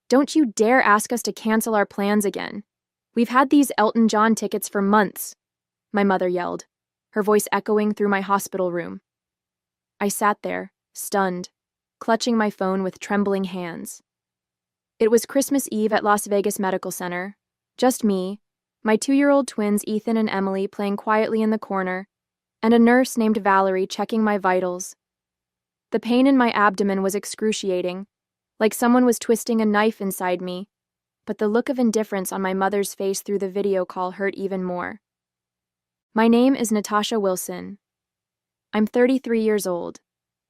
Don't you dare ask us to cancel our plans again. We've had these Elton John tickets for months, my mother yelled, her voice echoing through my hospital room. I sat there, stunned, clutching my phone with trembling hands. It was Christmas Eve at Las Vegas Medical Center. Just me, my 2-year-old twins Ethan and Emily playing quietly in the corner, and a nurse named Valerie checking my vitals. The pain in my abdomen was excruciating, like someone was twisting a knife inside me, but the look of indifference on my mother's face through the video call hurt even more. My name is Natasha Wilson. I'm 33 years old,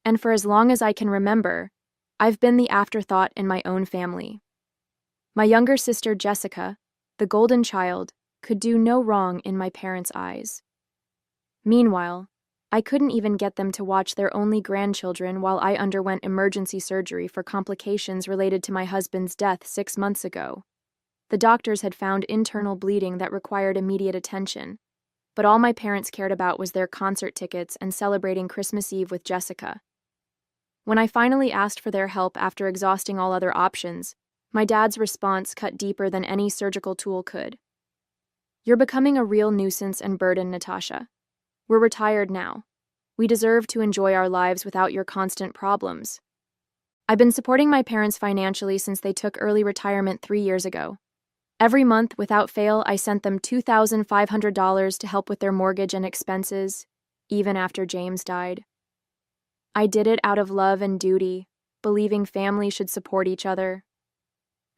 and for as long as I can remember, I've been the afterthought in my own family. My younger sister Jessica, the golden child, could do no wrong in my parents' eyes. Meanwhile, I couldn't even get them to watch their only grandchildren while I underwent emergency surgery for complications related to my husband's death 6 months ago. The doctors had found internal bleeding that required immediate attention, but all my parents cared about was their concert tickets and celebrating Christmas Eve with Jessica. When I finally asked for their help after exhausting all other options, my dad's response cut deeper than any surgical tool could. You're becoming a real nuisance and burden, Natasha. We're retired now. We deserve to enjoy our lives without your constant problems. I've been supporting my parents financially since they took early retirement 3 years ago. Every month, without fail, I sent them $2,500 to help with their mortgage and expenses, even after James died. I did it out of love and duty, believing family should support each other.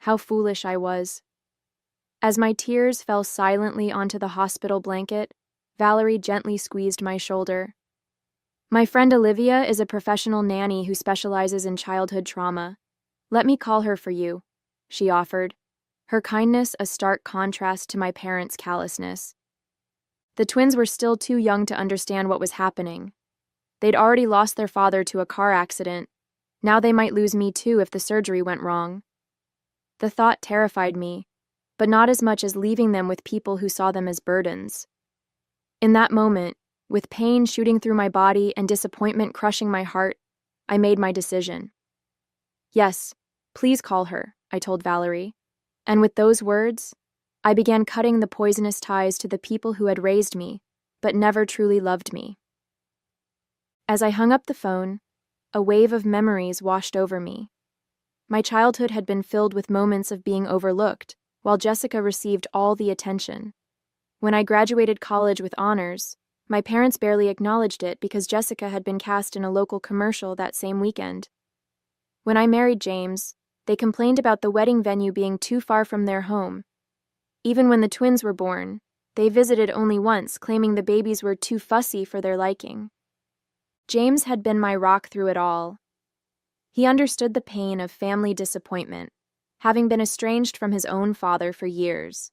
How foolish I was. As my tears fell silently onto the hospital blanket, Valerie gently squeezed my shoulder. My friend Olivia is a professional nanny who specializes in childhood trauma. Let me call her for you, she offered, her kindness a stark contrast to my parents' callousness. The twins were still too young to understand what was happening. They'd already lost their father to a car accident. Now they might lose me too if the surgery went wrong. The thought terrified me, but not as much as leaving them with people who saw them as burdens. In that moment, with pain shooting through my body and disappointment crushing my heart, I made my decision. Yes, please call her, I told Valerie, and with those words, I began cutting the poisonous ties to the people who had raised me, but never truly loved me. As I hung up the phone, a wave of memories washed over me. My childhood had been filled with moments of being overlooked, while Jessica received all the attention. When I graduated college with honors, my parents barely acknowledged it because Jessica had been cast in a local commercial that same weekend. When I married James, they complained about the wedding venue being too far from their home. Even when the twins were born, they visited only once, claiming the babies were too fussy for their liking. James had been my rock through it all. He understood the pain of family disappointment, having been estranged from his own father for years.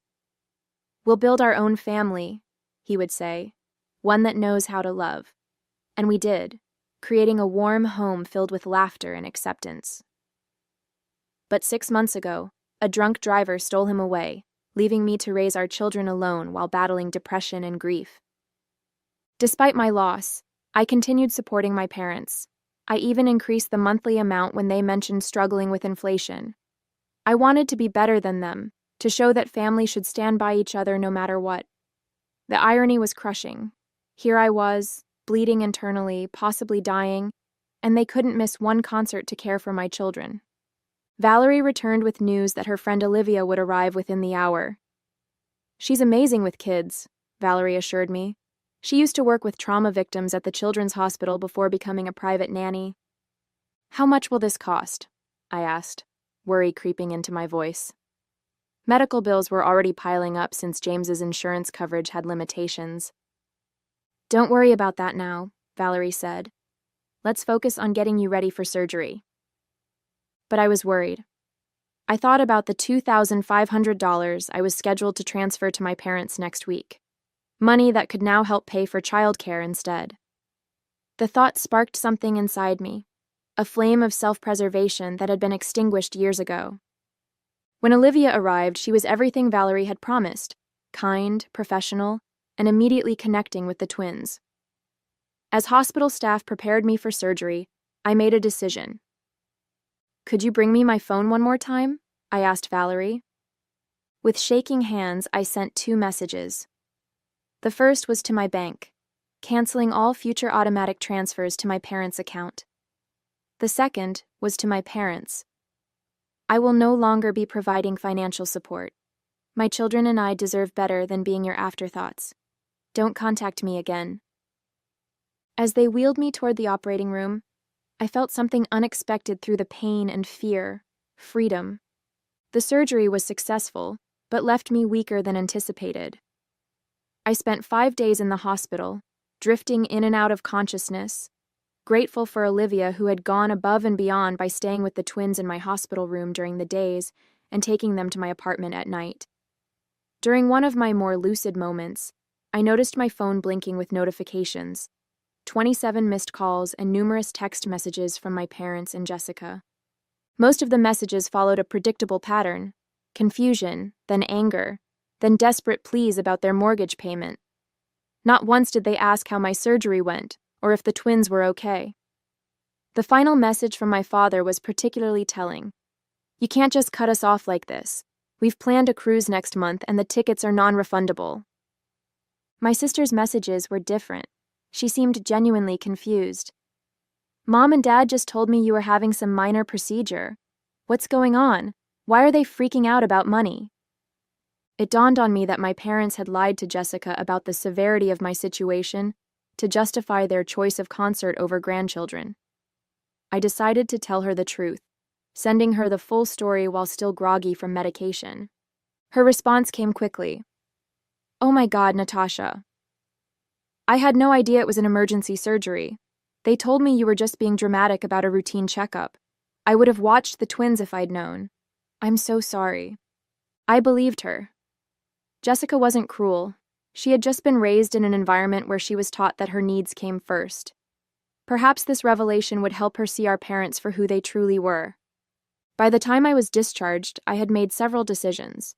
We'll build our own family, he would say, one that knows how to love. And we did, creating a warm home filled with laughter and acceptance. But 6 months ago, a drunk driver stole him away, leaving me to raise our children alone while battling depression and grief. Despite my loss, I continued supporting my parents. I even increased the monthly amount when they mentioned struggling with inflation. I wanted to be better than them, to show that family should stand by each other no matter what. The irony was crushing. Here I was, bleeding internally, possibly dying, and they couldn't miss one concert to care for my children. Valerie returned with news that her friend Olivia would arrive within the hour. She's amazing with kids, Valerie assured me. She used to work with trauma victims at the children's hospital before becoming a private nanny. How much will this cost? I asked, worry creeping into my voice. Medical bills were already piling up since James's insurance coverage had limitations. Don't worry about that now, Valerie said. Let's focus on getting you ready for surgery. But I was worried. I thought about the $2,500 I was scheduled to transfer to my parents next week. Money that could now help pay for childcare instead. The thought sparked something inside me, a flame of self-preservation that had been extinguished years ago. When Olivia arrived, she was everything Valerie had promised, kind, professional, and immediately connecting with the twins. As hospital staff prepared me for surgery, I made a decision. Could you bring me my phone one more time? I asked Valerie. With shaking hands, I sent 2 messages. The first was to my bank, canceling all future automatic transfers to my parents' account. The second was to my parents. I will no longer be providing financial support. My children and I deserve better than being your afterthoughts. Don't contact me again. As they wheeled me toward the operating room, I felt something unexpected through the pain and fear: freedom. The surgery was successful, but left me weaker than anticipated. I spent 5 days in the hospital, drifting in and out of consciousness, grateful for Olivia, who had gone above and beyond by staying with the twins in my hospital room during the days and taking them to my apartment at night. During one of my more lucid moments, I noticed my phone blinking with notifications: 27 missed calls and numerous text messages from my parents and Jessica. Most of the messages followed a predictable pattern: confusion, then anger, then desperate pleas about their mortgage payment. Not once did they ask how my surgery went or if the twins were okay. The final message from my father was particularly telling. "You can't just cut us off like this. We've planned a cruise next month and the tickets are non-refundable." My sister's messages were different. She seemed genuinely confused. "Mom and Dad just told me you were having some minor procedure. What's going on? Why are they freaking out about money?" It dawned on me that my parents had lied to Jessica about the severity of my situation to justify their choice of concert over grandchildren. I decided to tell her the truth, sending her the full story while still groggy from medication. Her response came quickly. "Oh my God, Natasha. I had no idea it was an emergency surgery. They told me you were just being dramatic about a routine checkup. I would have watched the twins if I'd known. I'm so sorry." I believed her. Jessica wasn't cruel. She had just been raised in an environment where she was taught that her needs came first. Perhaps this revelation would help her see our parents for who they truly were. By the time I was discharged, I had made several decisions.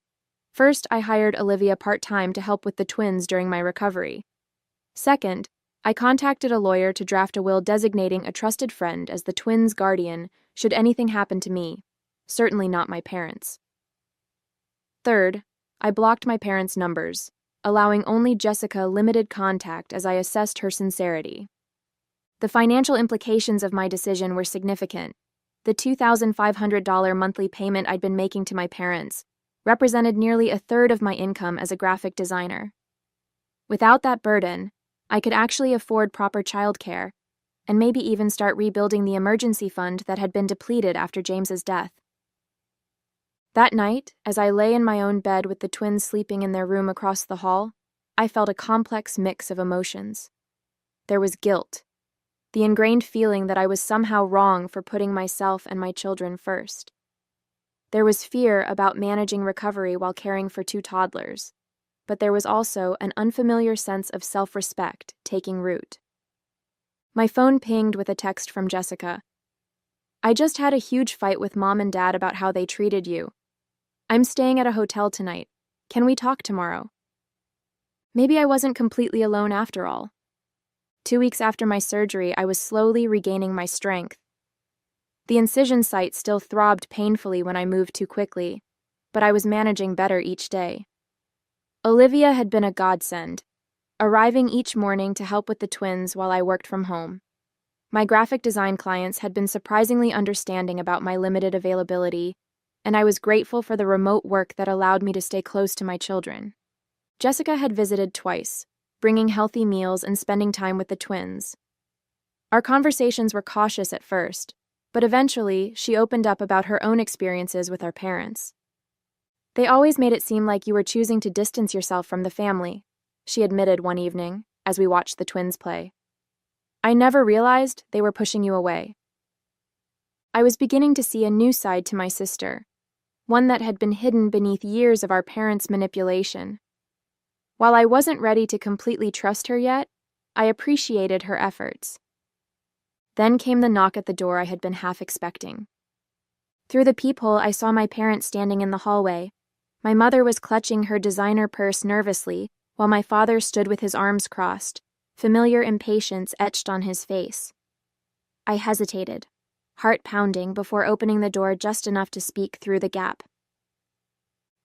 First, I hired Olivia part-time to help with the twins during my recovery. Second, I contacted a lawyer to draft a will designating a trusted friend as the twins' guardian should anything happen to me, certainly not my parents. Third, I blocked my parents' numbers, allowing only Jessica limited contact as I assessed her sincerity. The financial implications of my decision were significant. The $2,500 monthly payment I'd been making to my parents represented nearly a third of my income as a graphic designer. Without that burden, I could actually afford proper childcare and maybe even start rebuilding the emergency fund that had been depleted after James's death. That night, as I lay in my own bed with the twins sleeping in their room across the hall, I felt a complex mix of emotions. There was guilt, the ingrained feeling that I was somehow wrong for putting myself and my children first. There was fear about managing recovery while caring for 2 toddlers, but there was also an unfamiliar sense of self-respect taking root. My phone pinged with a text from Jessica. "I just had a huge fight with Mom and Dad about how they treated you. I'm staying at a hotel tonight. Can we talk tomorrow?" Maybe I wasn't completely alone after all. 2 weeks after my surgery, I was slowly regaining my strength. The incision site still throbbed painfully when I moved too quickly, but I was managing better each day. Olivia had been a godsend, arriving each morning to help with the twins while I worked from home. My graphic design clients had been surprisingly understanding about my limited availability, and I was grateful for the remote work that allowed me to stay close to my children. Jessica had visited twice, bringing healthy meals and spending time with the twins. Our conversations were cautious at first, but eventually she opened up about her own experiences with our parents. "They always made it seem like you were choosing to distance yourself from the family," she admitted one evening as we watched the twins play. "I never realized they were pushing you away." I was beginning to see a new side to my sister, one that had been hidden beneath years of our parents' manipulation. While I wasn't ready to completely trust her yet, I appreciated her efforts. Then came the knock at the door I had been half expecting. Through the peephole, I saw my parents standing in the hallway. My mother was clutching her designer purse nervously, while my father stood with his arms crossed, familiar impatience etched on his face. I hesitated, heart pounding, before opening the door just enough to speak through the gap.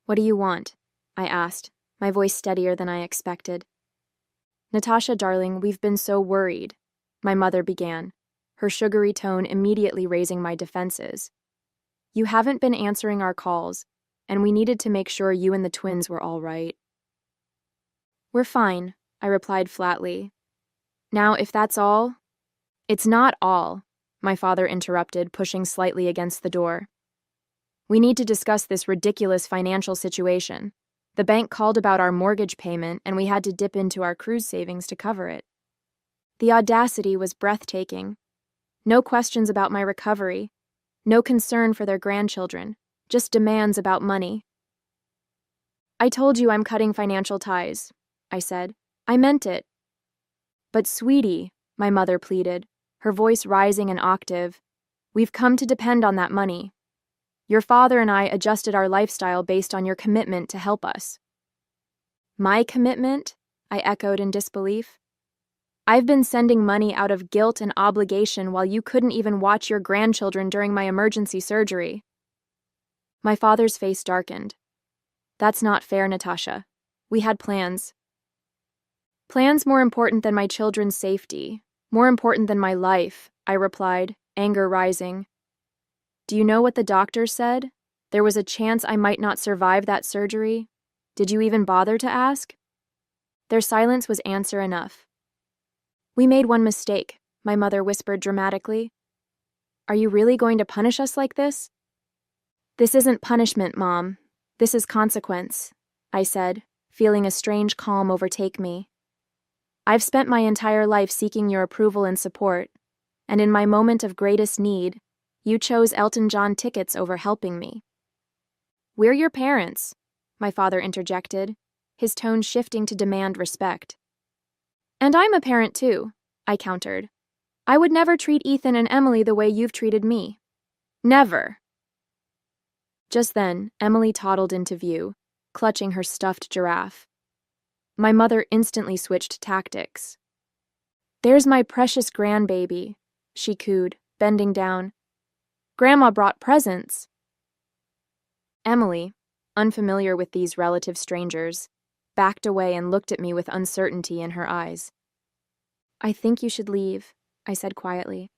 What do you want? I asked, my voice steadier than I expected. Natasha, darling, we've been so worried, my mother began, her sugary tone immediately raising my defenses. You haven't been answering our calls, and we needed to make sure you and the twins were all right. We're fine, I replied flatly. Now, if that's all... It's not all, my father interrupted, pushing slightly against the door. We need to discuss this ridiculous financial situation. The bank called about our mortgage payment, and we had to dip into our cruise savings to cover it. The audacity was breathtaking. No questions about my recovery, no concern for their grandchildren, just demands about money. I told you I'm cutting financial ties, I said. I meant it. But sweetie, my mother pleaded, her voice rising an octave, we've come to depend on that money. Your father and I adjusted our lifestyle based on your commitment to help us. My commitment? I echoed in disbelief. I've been sending money out of guilt and obligation while you couldn't even watch your grandchildren during my emergency surgery. My father's face darkened. That's not fair, Natasha. We had plans. Plans more important than my children's safety, more important than my life, I replied, anger rising. Do you know what the doctor said? There was a chance I might not survive that surgery. Did you even bother to ask? Their silence was answer enough. We made one mistake, my mother whispered dramatically. Are you really going to punish us like this? This isn't punishment, Mom. This is consequence, I said, feeling a strange calm overtake me. I've spent my entire life seeking your approval and support, and in my moment of greatest need, you chose Elton John tickets over helping me. We're your parents, my father interjected, his tone shifting to demand respect. And I'm a parent too, I countered. I would never treat Ethan and Emily the way you've treated me. Never. Just then, Emily toddled into view, clutching her stuffed giraffe. My mother instantly switched tactics. There's my precious grandbaby, she cooed, bending down. Grandma brought presents. Emily, unfamiliar with these relative strangers, backed away and looked at me with uncertainty in her eyes. I think you should leave, I said quietly.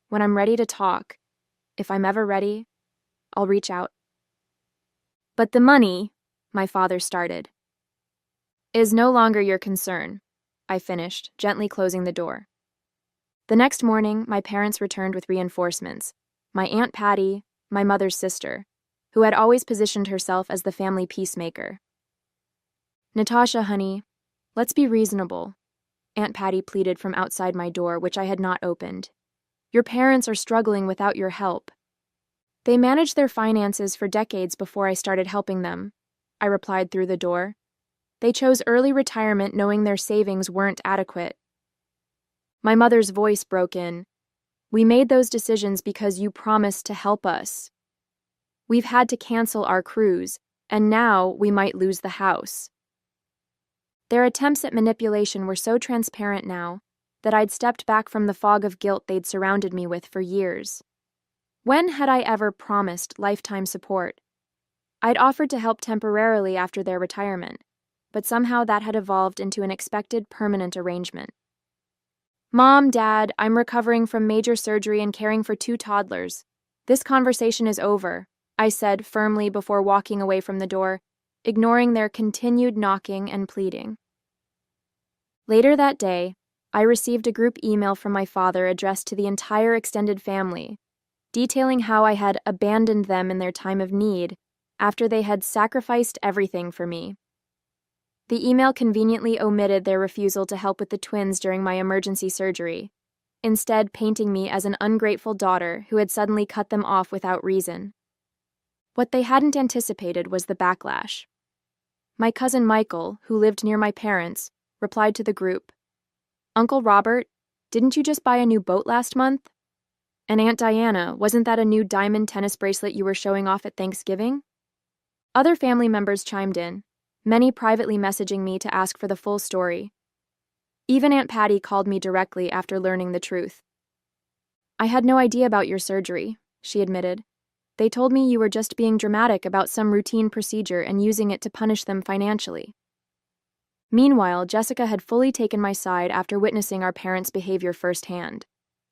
When I'm ready to talk, if I'm ever ready, I'll reach out. But the money, my father started, is no longer your concern, I finished, gently closing the door. The next morning, my parents returned with reinforcements. My Aunt Patty, my mother's sister, who had always positioned herself as the family peacemaker. Natasha, honey, let's be reasonable, Aunt Patty pleaded from outside my door, which I had not opened. Your parents are struggling without your help. They managed their finances for decades before I started helping them, I replied through the door. They chose early retirement knowing their savings weren't adequate. My mother's voice broke in. We made those decisions because you promised to help us. We've had to cancel our cruise, and now we might lose the house. Their attempts at manipulation were so transparent now that I'd stepped back from the fog of guilt they'd surrounded me with for years. When had I ever promised lifetime support? I'd offered to help temporarily after their retirement, but somehow that had evolved into an expected permanent arrangement. Mom, Dad, I'm recovering from major surgery and caring for 2 toddlers. This conversation is over, I said firmly before walking away from the door, ignoring their continued knocking and pleading. Later that day, I received a group email from my father addressed to the entire extended family, detailing how I had abandoned them in their time of need after they had sacrificed everything for me. The email conveniently omitted their refusal to help with the twins during my emergency surgery, instead painting me as an ungrateful daughter who had suddenly cut them off without reason. What they hadn't anticipated was the backlash. My cousin Michael, who lived near my parents, replied to the group, Uncle Robert, didn't you just buy a new boat last month? And Aunt Diana, wasn't that a new diamond tennis bracelet you were showing off at Thanksgiving? Other family members chimed in, many privately messaging me to ask for the full story. Even Aunt Patty called me directly after learning the truth. I had no idea about your surgery, she admitted. They told me you were just being dramatic about some routine procedure and using it to punish them financially. Meanwhile, Jessica had fully taken my side after witnessing our parents' behavior firsthand.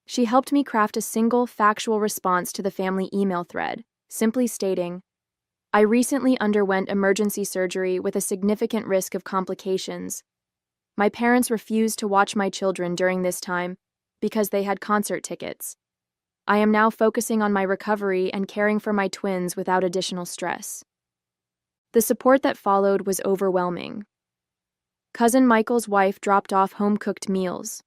She helped me craft a single, factual response to the family email thread, simply stating, "I recently underwent emergency surgery with a significant risk of complications. My parents refused to watch my children during this time because they had concert tickets. I am now focusing on my recovery and caring for my twins without additional stress." The support that followed was overwhelming. Cousin Michael's wife dropped off home-cooked meals.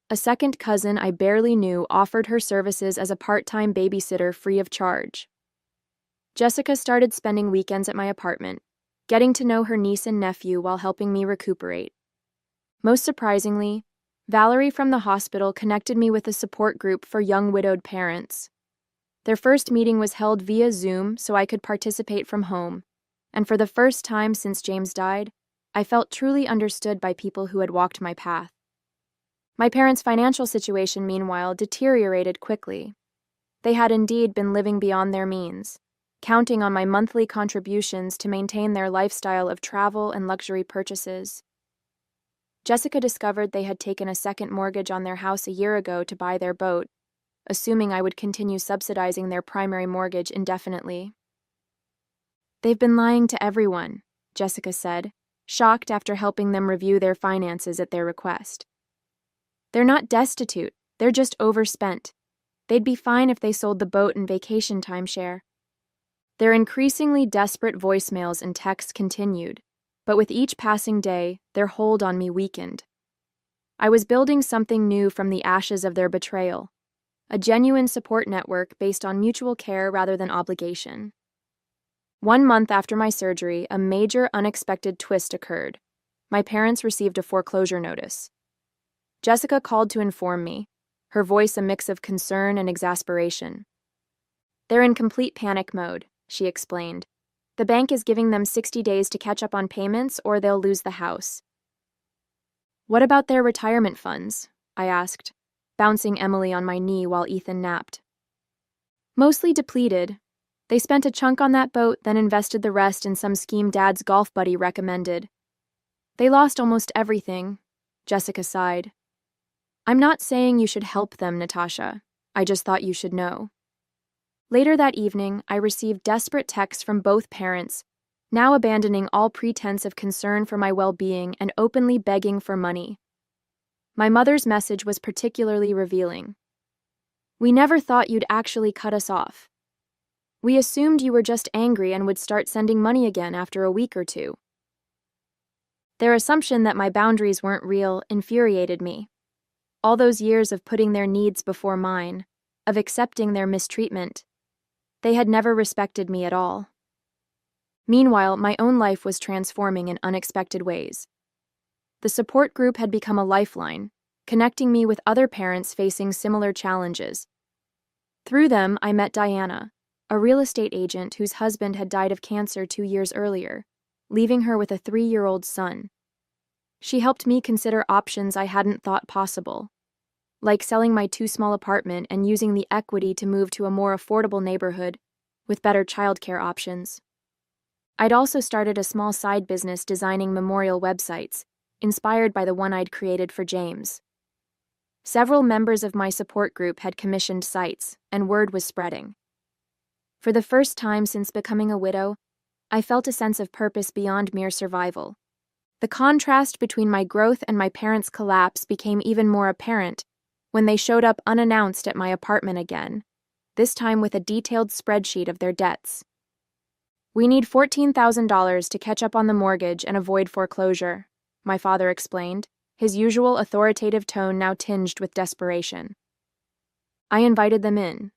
A second cousin I barely knew offered her services as a part-time babysitter free of charge. Jessica started spending weekends at my apartment, getting to know her niece and nephew while helping me recuperate. Most surprisingly, Valerie from the hospital connected me with a support group for young widowed parents. Their first meeting was held via Zoom so I could participate from home, and for the first time since James died, I felt truly understood by people who had walked my path. My parents' financial situation, meanwhile, deteriorated quickly. They had indeed been living beyond their means, counting on my monthly contributions to maintain their lifestyle of travel and luxury purchases. Jessica discovered they had taken a second mortgage on their house a year ago to buy their boat, assuming I would continue subsidizing their primary mortgage indefinitely. "They've been lying to everyone," Jessica said, shocked after helping them review their finances at their request. "They're not destitute, they're just overspent. They'd be fine if they sold the boat and vacation timeshare." Their increasingly desperate voicemails and texts continued, but with each passing day, their hold on me weakened. I was building something new from the ashes of their betrayal, a genuine support network based on mutual care rather than obligation. 1 month after my surgery, a major unexpected twist occurred. My parents received a foreclosure notice. Jessica called to inform me, her voice a mix of concern and exasperation. "They're in complete panic mode," she explained. "The bank is giving them 60 days to catch up on payments or they'll lose the house." "What about their retirement funds?" I asked, bouncing Emily on my knee while Ethan napped. "Mostly depleted. They spent a chunk on that boat, then invested the rest in some scheme Dad's golf buddy recommended. They lost almost everything," Jessica sighed. "I'm not saying you should help them, Natasha. I just thought you should know." Later that evening, I received desperate texts from both parents, now abandoning all pretense of concern for my well-being and openly begging for money. My mother's message was particularly revealing. "We never thought you'd actually cut us off. We assumed you were just angry and would start sending money again after a week or two." Their assumption that my boundaries weren't real infuriated me. All those years of putting their needs before mine, of accepting their mistreatment, they had never respected me at all. Meanwhile, my own life was transforming in unexpected ways. The support group had become a lifeline, connecting me with other parents facing similar challenges. Through them, I met Diana, a real estate agent whose husband had died of cancer 2 years earlier, leaving her with a 3-year-old son. She helped me consider options I hadn't thought possible, like selling my too-small apartment and using the equity to move to a more affordable neighborhood with better childcare options. I'd also started a small side business designing memorial websites, inspired by the one I'd created for James. Several members of my support group had commissioned sites, and word was spreading. For the first time since becoming a widow, I felt a sense of purpose beyond mere survival. The contrast between my growth and my parents' collapse became even more apparent when they showed up unannounced at my apartment again, this time with a detailed spreadsheet of their debts. "We need $14,000 to catch up on the mortgage and avoid foreclosure," my father explained, his usual authoritative tone now tinged with desperation. I invited them in,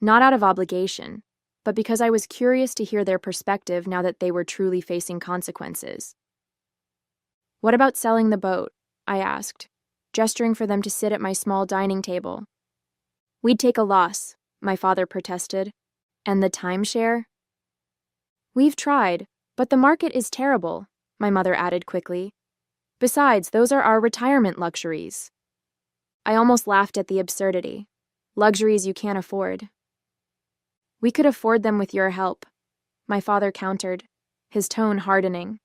not out of obligation, but because I was curious to hear their perspective now that they were truly facing consequences. "What about selling the boat?" I asked, gesturing for them to sit at my small dining table. "We'd take a loss," my father protested. "And the timeshare?" "We've tried, but the market is terrible," my mother added quickly. "Besides, those are our retirement luxuries." I almost laughed at the absurdity. Luxuries you can't afford. We could afford them with your help, my father countered, his tone hardening.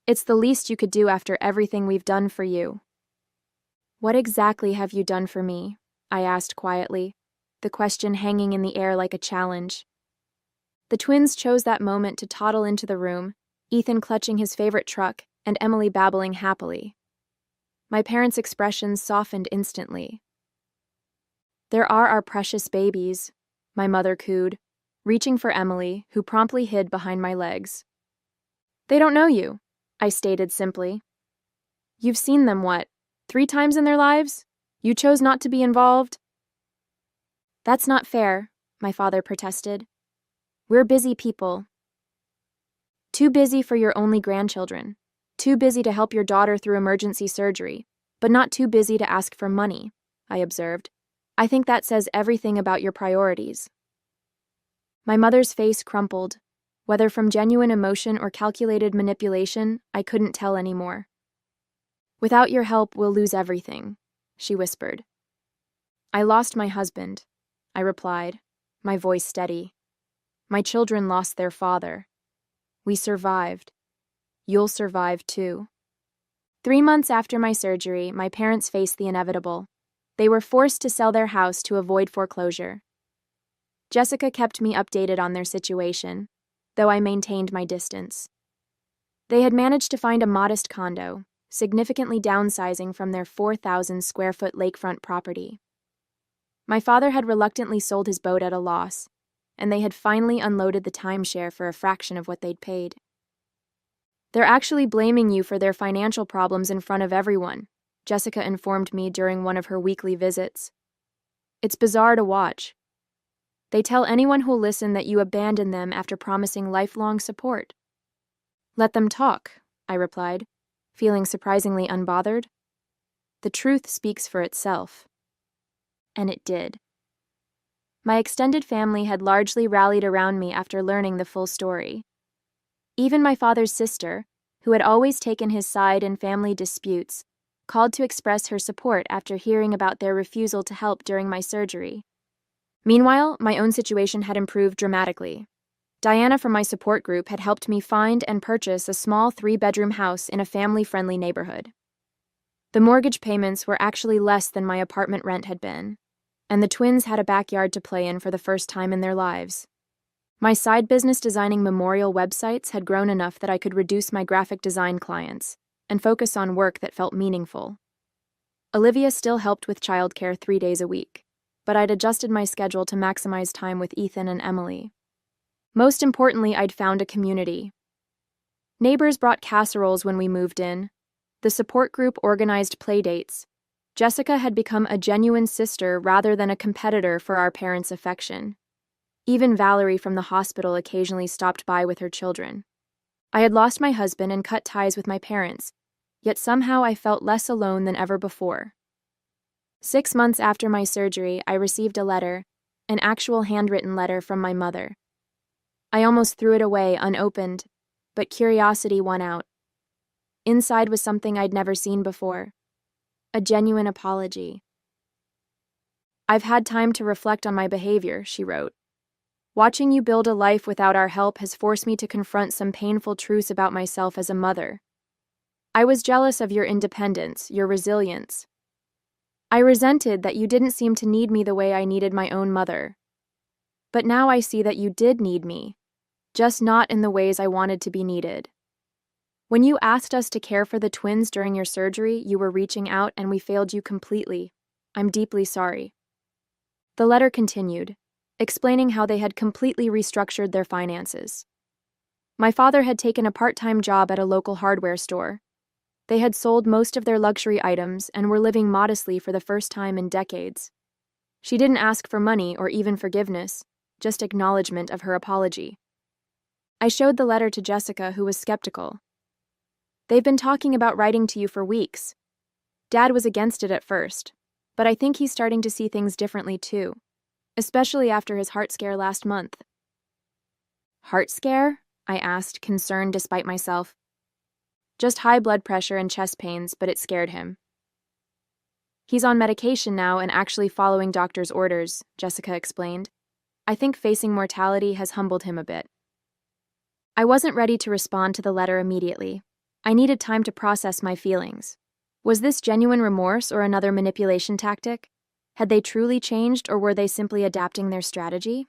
It's the least you could do after everything we've done for you. What exactly have you done for me? I asked quietly, the question hanging in the air like a challenge. The twins chose that moment to toddle into the room, Ethan clutching his favorite truck and Emily babbling happily. My parents' expressions softened instantly. There are our precious babies, my mother cooed, reaching for Emily, who promptly hid behind my legs. They don't know you, I stated simply. You've seen them, 3 times in their lives? You chose not to be involved? That's not fair, my father protested. We're busy people. Too busy for your only grandchildren. Too busy to help your daughter through emergency surgery, but not too busy to ask for money, I observed. I think that says everything about your priorities. My mother's face crumpled. Whether from genuine emotion or calculated manipulation, I couldn't tell anymore. Without your help, we'll lose everything, she whispered. I lost my husband, I replied, my voice steady. My children lost their father. We survived. You'll survive too. 3 months after my surgery, my parents faced the inevitable. They were forced to sell their house to avoid foreclosure. Jessica kept me updated on their situation, though I maintained my distance. They had managed to find a modest condo, significantly downsizing from their 4,000-square-foot lakefront property. My father had reluctantly sold his boat at a loss, and they had finally unloaded the timeshare for a fraction of what they'd paid. They're actually blaming you for their financial problems in front of everyone, Jessica informed me during one of her weekly visits. It's bizarre to watch. They tell anyone who'll listen that you abandoned them after promising lifelong support. Let them talk, I replied, feeling surprisingly unbothered. The truth speaks for itself. And it did. My extended family had largely rallied around me after learning the full story. Even my father's sister, who had always taken his side in family disputes, called to express her support after hearing about their refusal to help during my surgery. Meanwhile, my own situation had improved dramatically. Diana from my support group had helped me find and purchase a small 3-bedroom house in a family-friendly neighborhood. The mortgage payments were actually less than my apartment rent had been, and the twins had a backyard to play in for the first time in their lives. My side business designing memorial websites had grown enough that I could reduce my graphic design clients and focus on work that felt meaningful. Olivia still helped with childcare 3 days a week, but I'd adjusted my schedule to maximize time with Ethan and Emily. Most importantly, I'd found a community. Neighbors brought casseroles when we moved in. The support group organized playdates. Jessica had become a genuine sister rather than a competitor for our parents' affection. Even Valerie from the hospital occasionally stopped by with her children. I had lost my husband and cut ties with my parents, yet somehow I felt less alone than ever before. 6 months after my surgery, I received a letter, an actual handwritten letter from my mother. I almost threw it away unopened, but curiosity won out. Inside was something I'd never seen before. A genuine apology. I've had time to reflect on my behavior, she wrote. Watching you build a life without our help has forced me to confront some painful truths about myself as a mother. I was jealous of your independence, your resilience. I resented that you didn't seem to need me the way I needed my own mother. But now I see that you did need me, just not in the ways I wanted to be needed. When you asked us to care for the twins during your surgery, you were reaching out and we failed you completely. I'm deeply sorry. The letter continued, explaining how they had completely restructured their finances. My father had taken a part-time job at a local hardware store. They had sold most of their luxury items and were living modestly for the first time in decades. She didn't ask for money or even forgiveness, just acknowledgement of her apology. I showed the letter to Jessica, who was skeptical. They've been talking about writing to you for weeks. Dad was against it at first, but I think he's starting to see things differently too, especially after his heart scare last month. Heart scare? I asked, concerned despite myself. Just high blood pressure and chest pains, but it scared him. He's on medication now and actually following doctor's orders, Jessica explained. I think facing mortality has humbled him a bit. I wasn't ready to respond to the letter immediately. I needed time to process my feelings. Was this genuine remorse or another manipulation tactic? Had they truly changed, or were they simply adapting their strategy?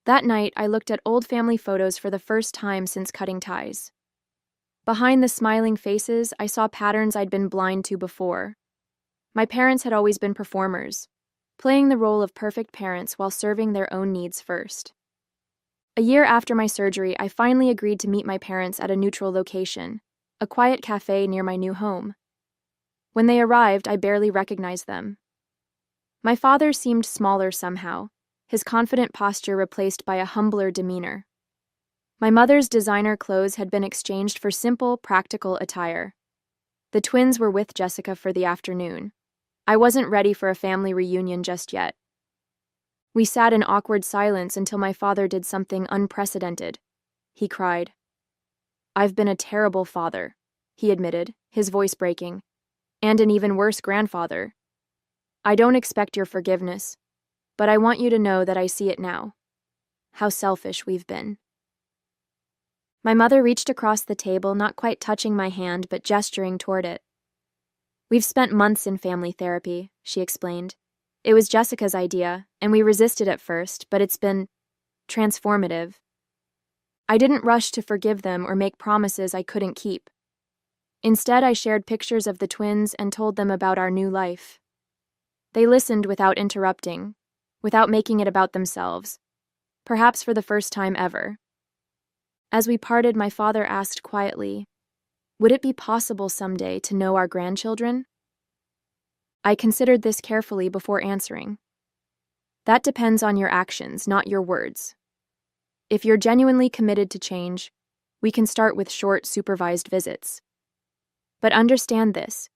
That night, I looked at old family photos for the first time since cutting ties. Behind the smiling faces, I saw patterns I'd been blind to before. My parents had always been performers, playing the role of perfect parents while serving their own needs first. A year after my surgery, I finally agreed to meet my parents at a neutral location, a quiet cafe near my new home. When they arrived, I barely recognized them. My father seemed smaller somehow, his confident posture replaced by a humbler demeanor. My mother's designer clothes had been exchanged for simple, practical attire. The twins were with Jessica for the afternoon. I wasn't ready for a family reunion just yet. We sat in awkward silence until my father did something unprecedented. He cried. "I've been a terrible father," he admitted, his voice breaking, "and an even worse grandfather. I don't expect your forgiveness, but I want you to know that I see it now. How selfish we've been." My mother reached across the table, not quite touching my hand, but gesturing toward it. "We've spent months in family therapy," she explained. "It was Jessica's idea, and we resisted at first, but it's been transformative. I didn't rush to forgive them or make promises I couldn't keep. Instead, I shared pictures of the twins and told them about our new life. They listened without interrupting, without making it about themselves, perhaps for the first time ever. As we parted, my father asked quietly, "Would it be possible someday to know our grandchildren?" I considered this carefully before answering. "That depends on your actions, not your words. If you're genuinely committed to change, we can start with short, supervised visits. But understand this,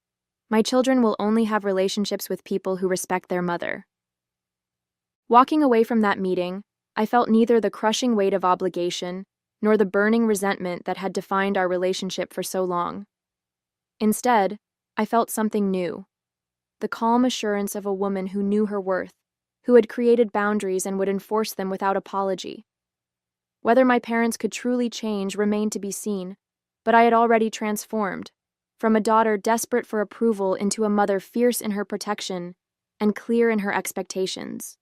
my children will only have relationships with people who respect their mother." Walking away from that meeting, I felt neither the crushing weight of obligation nor the burning resentment that had defined our relationship for so long. Instead, I felt something new, the calm assurance of a woman who knew her worth, who had created boundaries and would enforce them without apology. Whether my parents could truly change remained to be seen, but I had already transformed, from a daughter desperate for approval into a mother fierce in her protection and clear in her expectations.